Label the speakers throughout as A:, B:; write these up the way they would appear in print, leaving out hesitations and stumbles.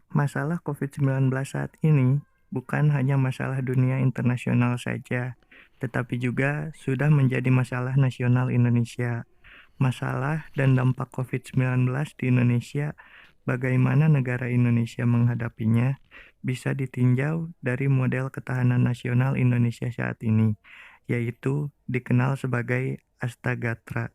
A: Masalah COVID-19 saat ini bukan hanya masalah dunia internasional saja, tetapi juga sudah menjadi masalah nasional Indonesia. Masalah dan dampak COVID-19 di Indonesia, bagaimana negara Indonesia menghadapinya, bisa ditinjau dari model ketahanan nasional Indonesia saat ini, yaitu dikenal sebagai Astagatra.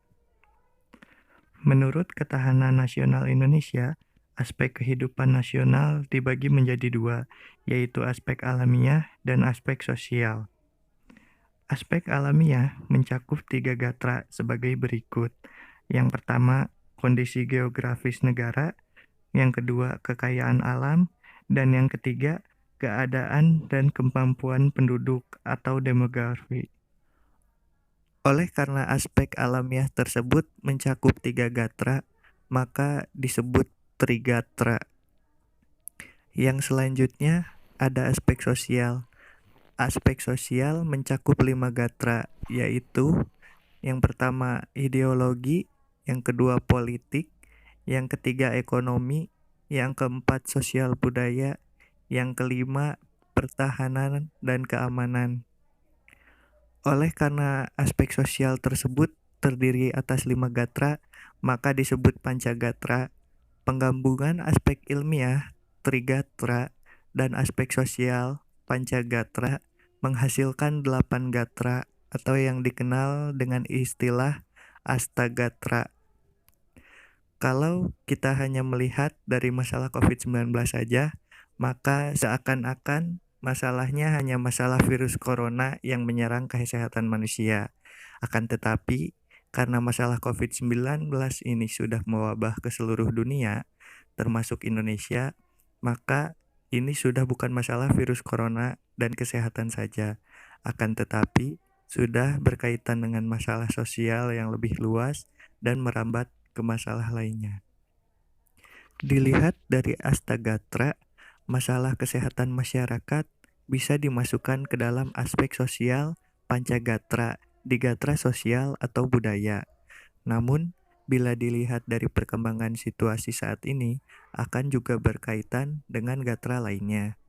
A: Menurut Ketahanan Nasional Indonesia, aspek kehidupan nasional dibagi menjadi dua, yaitu aspek alamiah dan aspek sosial. Aspek alamiah mencakup tiga gatra sebagai berikut. Yang pertama, kondisi geografis negara. Yang kedua, kekayaan alam. Dan yang ketiga, keadaan dan kemampuan penduduk atau demografi. Oleh karena aspek alamiah tersebut mencakup tiga gatra, maka disebut trigatra. Yang selanjutnya ada aspek sosial. Aspek sosial mencakup 5 gatra, yaitu yang pertama ideologi, yang kedua politik, yang ketiga ekonomi, yang keempat sosial budaya, yang kelima pertahanan dan keamanan. Oleh karena aspek sosial tersebut terdiri atas 5 gatra, maka disebut pancagatra. Penggabungan aspek ilmiah, trigatra, dan aspek sosial, pancagatra, menghasilkan 8 gatra atau yang dikenal dengan istilah astagatra. Kalau kita hanya melihat dari masalah COVID-19 saja, maka seakan-akan masalahnya hanya masalah virus corona yang menyerang kesehatan manusia. Akan tetapi, karena masalah COVID-19 ini sudah mewabah ke seluruh dunia, termasuk Indonesia, maka ini sudah bukan masalah virus corona dan kesehatan saja. Akan tetapi, sudah berkaitan dengan masalah sosial yang lebih luas dan merambat ke masalah lainnya. Dilihat dari Astagatra, masalah kesehatan masyarakat bisa dimasukkan ke dalam aspek sosial pancagatra di gatra sosial atau budaya. Namun, bila dilihat dari perkembangan situasi saat ini, akan juga berkaitan dengan gatra lainnya.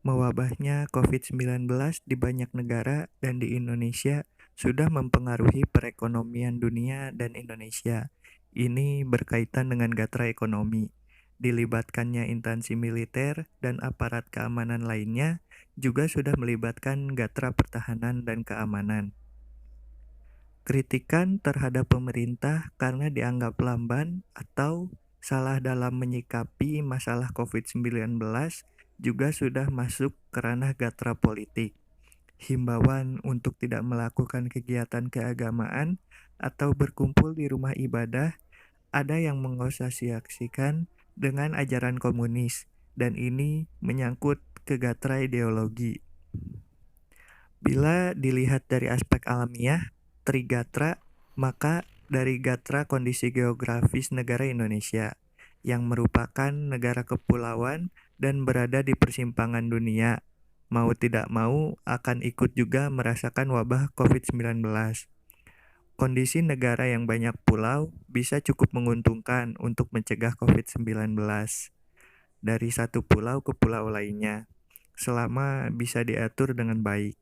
A: Mewabahnya COVID-19 di banyak negara dan di Indonesia sudah mempengaruhi perekonomian dunia dan Indonesia. Ini berkaitan dengan gatra ekonomi. Dilibatkannya instansi militer dan aparat keamanan lainnya juga sudah melibatkan gatra pertahanan dan keamanan. Kritikan terhadap pemerintah karena dianggap lamban atau salah dalam menyikapi masalah COVID-19 juga sudah masuk ke ranah gatra politik. Himbauan untuk tidak melakukan kegiatan keagamaan atau berkumpul di rumah ibadah ada yang mengosasiasikan dengan ajaran komunis, dan ini menyangkut ke gatra ideologi. Bila dilihat dari aspek alamiah, trigatra, maka dari gatra kondisi geografis negara Indonesia, yang merupakan negara kepulauan dan berada di persimpangan dunia, mau tidak mau akan ikut juga merasakan wabah COVID-19. Kondisi negara yang banyak pulau bisa cukup menguntungkan untuk mencegah COVID-19 dari satu pulau ke pulau lainnya, selama bisa diatur dengan baik.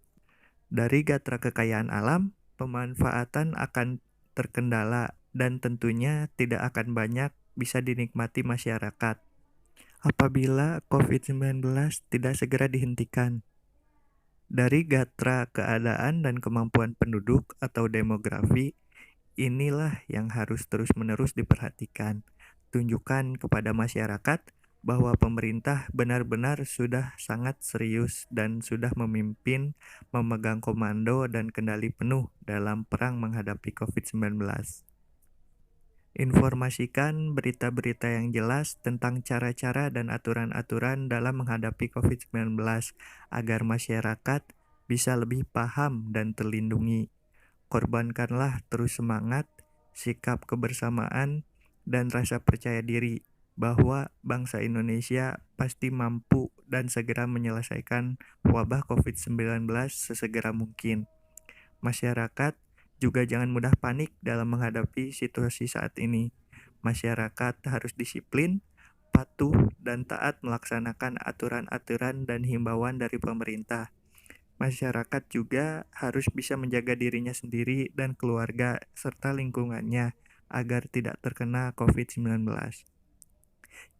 A: Dari gatra kekayaan alam, pemanfaatan akan terkendala dan tentunya tidak akan banyak bisa dinikmati masyarakat apabila COVID-19 tidak segera dihentikan. Dari gatra keadaan dan kemampuan penduduk atau demografi, inilah yang harus terus-menerus diperhatikan. Tunjukkan kepada masyarakat bahwa pemerintah benar-benar sudah sangat serius dan sudah memimpin, memegang komando dan kendali penuh dalam perang menghadapi COVID-19. Informasikan berita-berita yang jelas tentang cara-cara dan aturan-aturan dalam menghadapi COVID-19 agar masyarakat bisa lebih paham dan terlindungi. Korbankanlah terus semangat, sikap kebersamaan, dan rasa percaya diri bahwa bangsa Indonesia pasti mampu dan segera menyelesaikan wabah COVID-19 sesegera mungkin. Masyarakat juga jangan mudah panik dalam menghadapi situasi saat ini. Masyarakat harus disiplin, patuh dan taat melaksanakan aturan-aturan dan himbauan dari pemerintah. Masyarakat juga harus bisa menjaga dirinya sendiri dan keluarga serta lingkungannya agar tidak terkena COVID-19.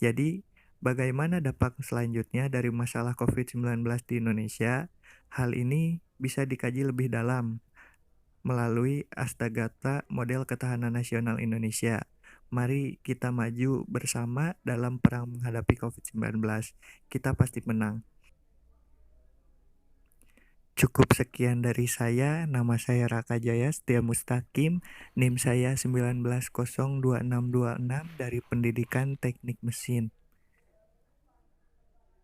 A: Jadi, bagaimana dampak selanjutnya dari masalah COVID-19 di Indonesia? Hal ini bisa dikaji lebih dalam melalui Astagata Model Ketahanan Nasional Indonesia. Mari kita maju bersama dalam perang menghadapi COVID-19. Kita pasti menang. Cukup sekian dari saya. Nama saya Raka Jaya Setia Mustaqim. NIM saya 19026226 dari Pendidikan Teknik Mesin.